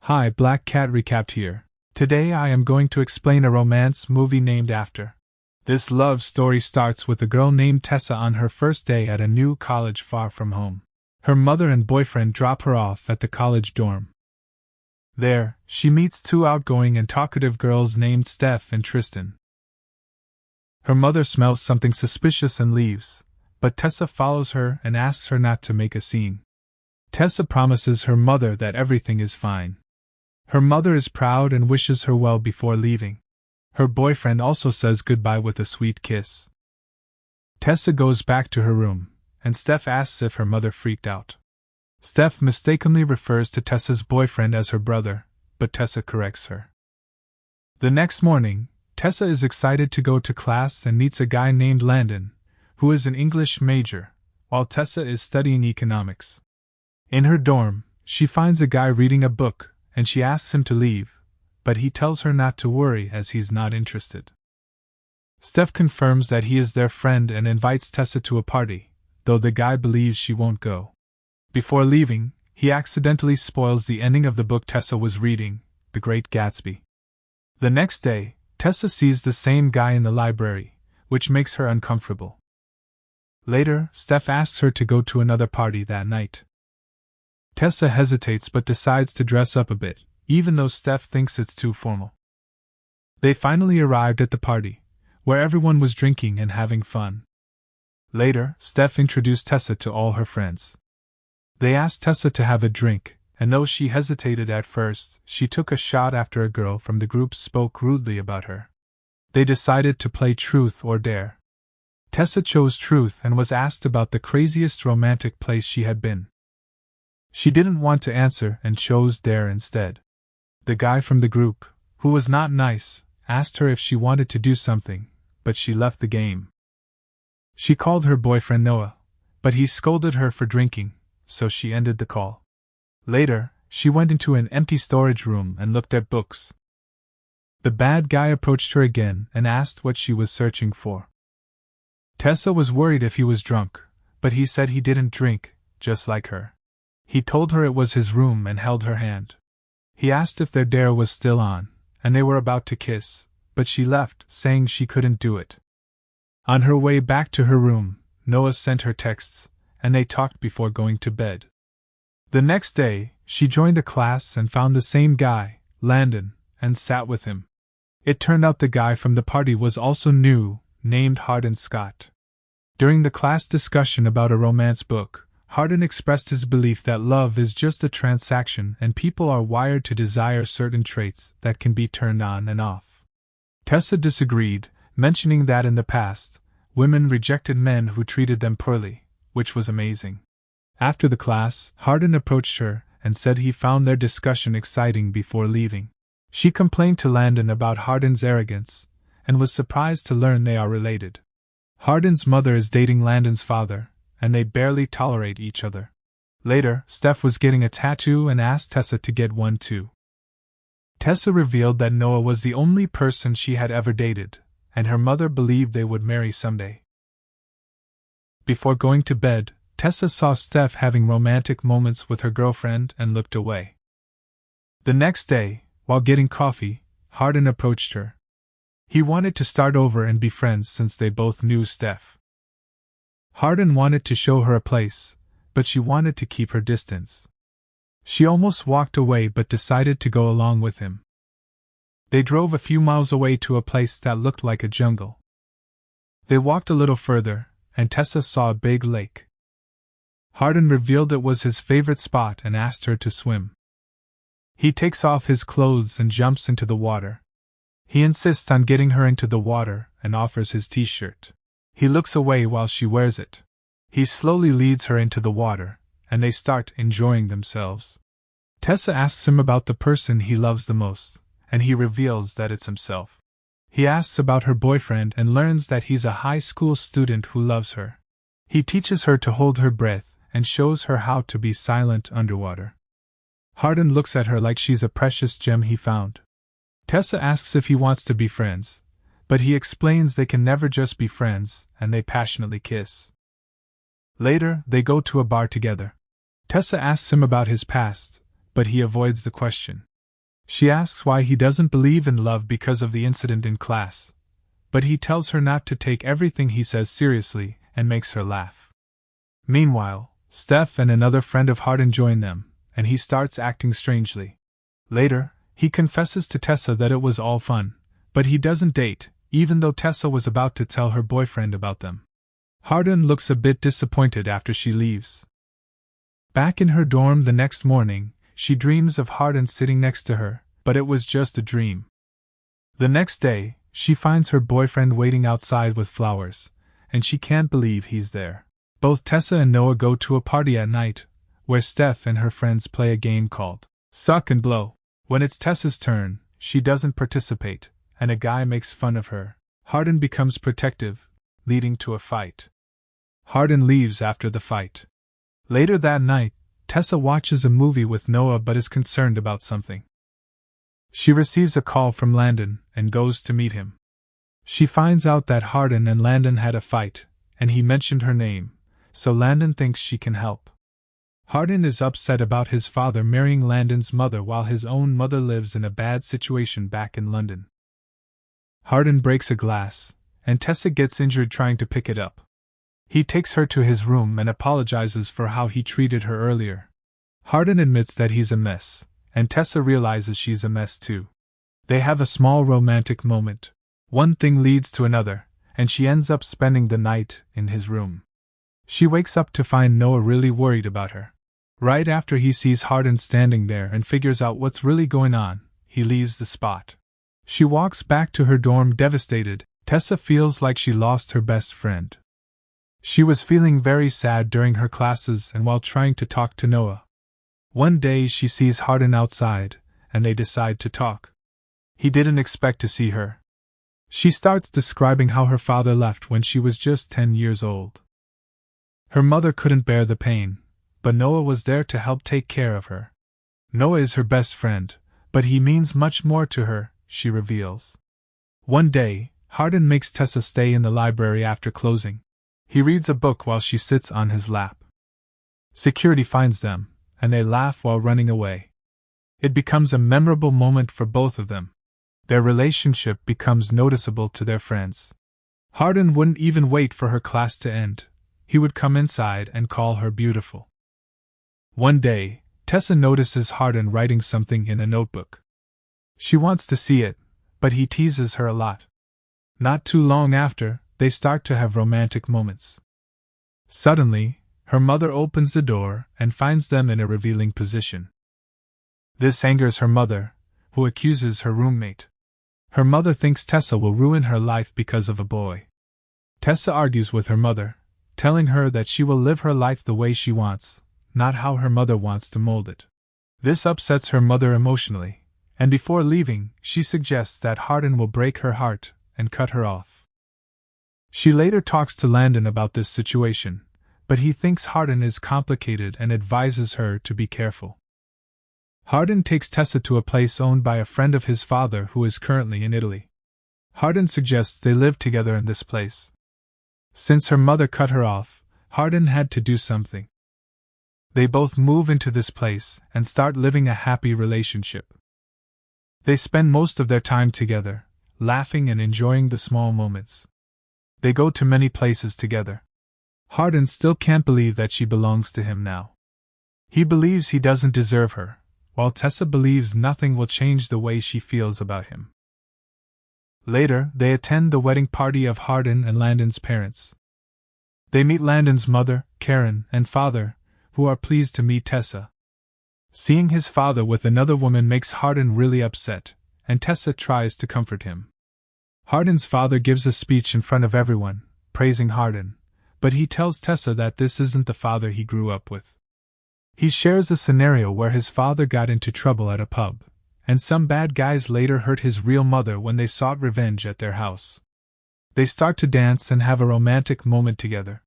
Hi, Black Cat Recapped here. Today I am going to explain a romance movie named after. This love story starts with a girl named Tessa on her first day at a new college far from home. Her mother and boyfriend drop her off at the college dorm. There, she meets two outgoing and talkative girls named Steph and Tristan. Her mother smells something suspicious and leaves, but Tessa follows her and asks her not to make a scene. Tessa promises her mother that everything is fine. Her mother is proud and wishes her well before leaving. Her boyfriend also says goodbye with a sweet kiss. Tessa goes back to her room, and Steph asks if her mother freaked out. Steph mistakenly refers to Tessa's boyfriend as her brother, but Tessa corrects her. The next morning, Tessa is excited to go to class and meets a guy named Landon, who is an English major, while Tessa is studying economics. In her dorm, she finds a guy reading a book, and she asks him to leave, but he tells her not to worry as he's not interested. Steph confirms that he is their friend and invites Tessa to a party, though the guy believes she won't go. Before leaving, he accidentally spoils the ending of the book Tessa was reading, The Great Gatsby. The next day, Tessa sees the same guy in the library, which makes her uncomfortable. Later, Steph asks her to go to another party that night. Tessa hesitates but decides to dress up a bit, even though Steph thinks it's too formal. They finally arrived at the party, where everyone was drinking and having fun. Later, Steph introduced Tessa to all her friends. They asked Tessa to have a drink, and though she hesitated at first, she took a shot after a girl from the group spoke rudely about her. They decided to play Truth or Dare. Tessa chose Truth and was asked about the craziest romantic place she had been. She didn't want to answer and chose Dare instead. The guy from the group, who was not nice, asked her if she wanted to do something, but she left the game. She called her boyfriend Noah, but he scolded her for drinking, so she ended the call. Later, she went into an empty storage room and looked at books. The bad guy approached her again and asked what she was searching for. Tessa was worried if he was drunk, but he said he didn't drink, just like her. He told her it was his room and held her hand. He asked if their dare was still on, and they were about to kiss, but she left, saying she couldn't do it. On her way back to her room, Noah sent her texts, and they talked before going to bed. The next day, she joined a class and found the same guy, Landon, and sat with him. It turned out the guy from the party was also new, named Hardin Scott. During the class discussion about a romance book, Hardin expressed his belief that love is just a transaction and people are wired to desire certain traits that can be turned on and off. Tessa disagreed, mentioning that in the past, women rejected men who treated them poorly, which was amazing. After the class, Hardin approached her and said he found their discussion exciting before leaving. She complained to Landon about Hardin's arrogance, and was surprised to learn they are related. Hardin's mother is dating Landon's father, and they barely tolerate each other. Later, Steph was getting a tattoo and asked Tessa to get one too. Tessa revealed that Noah was the only person she had ever dated, and her mother believed they would marry someday. Before going to bed, Tessa saw Steph having romantic moments with her girlfriend and looked away. The next day, while getting coffee, Hardin approached her. He wanted to start over and be friends since they both knew Steph. Hardin wanted to show her a place, but she wanted to keep her distance. She almost walked away but decided to go along with him. They drove a few miles away to a place that looked like a jungle. They walked a little further, and Tessa saw a big lake. Hardin revealed it was his favorite spot and asked her to swim. He takes off his clothes and jumps into the water. He insists on getting her into the water and offers his t-shirt. He looks away while she wears it. He slowly leads her into the water, and they start enjoying themselves. Tessa asks him about the person he loves the most, and he reveals that it's himself. He asks about her boyfriend and learns that he's a high school student who loves her. He teaches her to hold her breath and shows her how to be silent underwater. Hardin looks at her like she's a precious gem he found. Tessa asks if he wants to be friends, but he explains they can never just be friends, and they passionately kiss. Later, they go to a bar together. Tessa asks him about his past, but he avoids the question. She asks why he doesn't believe in love because of the incident in class, but he tells her not to take everything he says seriously and makes her laugh. Meanwhile, Steph and another friend of Hardin join them, and he starts acting strangely. Later, he confesses to Tessa that it was all fun, but he doesn't date, even though Tessa was about to tell her boyfriend about them. Hardin looks a bit disappointed after she leaves. Back in her dorm the next morning, she dreams of Hardin sitting next to her, but it was just a dream. The next day, she finds her boyfriend waiting outside with flowers, and she can't believe he's there. Both Tessa and Noah go to a party at night, where Steph and her friends play a game called Suck and Blow. When it's Tessa's turn, she doesn't participate, and a guy makes fun of her. Hardin becomes protective, leading to a fight. Hardin leaves after the fight. Later that night, Tessa watches a movie with Noah but is concerned about something. She receives a call from Landon and goes to meet him. She finds out that Hardin and Landon had a fight, and he mentioned her name, so Landon thinks she can help. Hardin is upset about his father marrying Landon's mother while his own mother lives in a bad situation back in London. Hardin breaks a glass, and Tessa gets injured trying to pick it up. He takes her to his room and apologizes for how he treated her earlier. Hardin admits that he's a mess, and Tessa realizes she's a mess too. They have a small romantic moment. One thing leads to another, and she ends up spending the night in his room. She wakes up to find Noah really worried about her. Right after he sees Hardin standing there and figures out what's really going on, he leaves the spot. She walks back to her dorm devastated. Tessa feels like she lost her best friend. She was feeling very sad during her classes and while trying to talk to Noah. One day she sees Hardin outside, and they decide to talk. He didn't expect to see her. She starts describing how her father left when she was just 10 years old. Her mother couldn't bear the pain, but Noah was there to help take care of her. Noah is her best friend, but he means much more to her, she reveals. One day, Hardin makes Tessa stay in the library after closing. He reads a book while she sits on his lap. Security finds them, and they laugh while running away. It becomes a memorable moment for both of them. Their relationship becomes noticeable to their friends. Hardin wouldn't even wait for her class to end. He would come inside and call her beautiful. One day, Tessa notices Hardin writing something in a notebook. She wants to see it, but he teases her a lot. Not too long after, they start to have romantic moments. Suddenly, her mother opens the door and finds them in a revealing position. This angers her mother, who accuses her roommate. Her mother thinks Tessa will ruin her life because of a boy. Tessa argues with her mother, telling her that she will live her life the way she wants, not how her mother wants to mold it. This upsets her mother emotionally, and before leaving, she suggests that Hardin will break her heart and cut her off. She later talks to Landon about this situation, but he thinks Hardin is complicated and advises her to be careful. Hardin takes Tessa to a place owned by a friend of his father who is currently in Italy. Hardin suggests they live together in this place. Since her mother cut her off, Hardin had to do something. They both move into this place and start living a happy relationship. They spend most of their time together, laughing and enjoying the small moments. They go to many places together. Hardin still can't believe that she belongs to him now. He believes he doesn't deserve her, while Tessa believes nothing will change the way she feels about him. Later, they attend the wedding party of Hardin and Landon's parents. They meet Landon's mother, Karen, and father, who are pleased to meet Tessa. Seeing his father with another woman makes Hardin really upset, and Tessa tries to comfort him. Hardin's father gives a speech in front of everyone, praising Hardin, but he tells Tessa that this isn't the father he grew up with. He shares a scenario where his father got into trouble at a pub, and some bad guys later hurt his real mother when they sought revenge at their house. They start to dance and have a romantic moment together.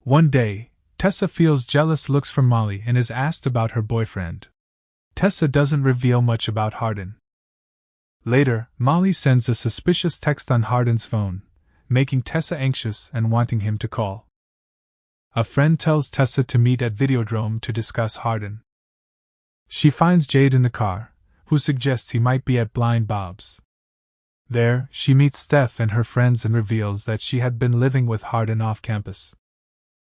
One day, Tessa feels jealous looks from Molly and is asked about her boyfriend. Tessa doesn't reveal much about Hardin. Later, Molly sends a suspicious text on Hardin's phone, making Tessa anxious and wanting him to call. A friend tells Tessa to meet at Videodrome to discuss Hardin. She finds Jade in the car, who suggests he might be at Blind Bob's. There, she meets Steph and her friends and reveals that she had been living with Hardin off campus.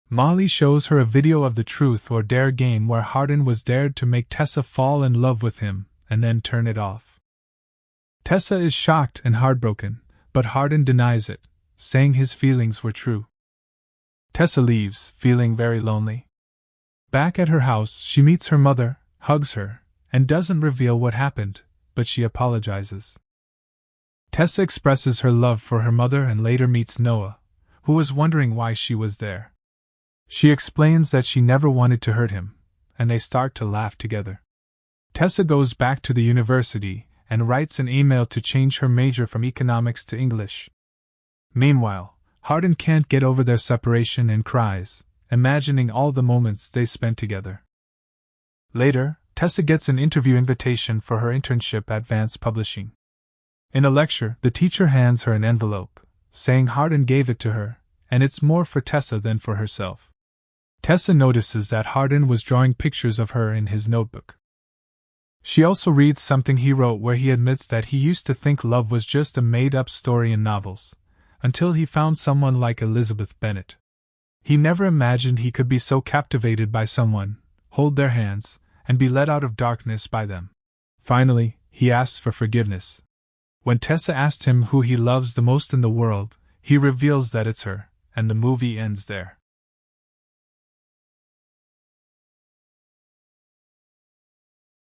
Molly shows her a video of the Truth or Dare game where Hardin was dared to make Tessa fall in love with him and then turn it off. Tessa is shocked and heartbroken, but Hardin denies it, saying his feelings were true. Tessa leaves, feeling very lonely. Back at her house, she meets her mother, hugs her, and doesn't reveal what happened, but she apologizes. Tessa expresses her love for her mother and later meets Noah, who was wondering why she was there. She explains that she never wanted to hurt him, and they start to laugh together. Tessa goes back to the university and writes an email to change her major from economics to English. Meanwhile, Hardin can't get over their separation and cries, imagining all the moments they spent together. Later, Tessa gets an interview invitation for her internship at Vance Publishing. In a lecture, the teacher hands her an envelope, saying Hardin gave it to her, and it's more for Tessa than for herself. Tessa notices that Hardin was drawing pictures of her in his notebook. She also reads something he wrote where he admits that he used to think love was just a made-up story in novels, until he found someone like Elizabeth Bennet. He never imagined he could be so captivated by someone, hold their hands, and be led out of darkness by them. Finally, he asks for forgiveness. When Tessa asks him who he loves the most in the world, he reveals that it's her, and the movie ends there.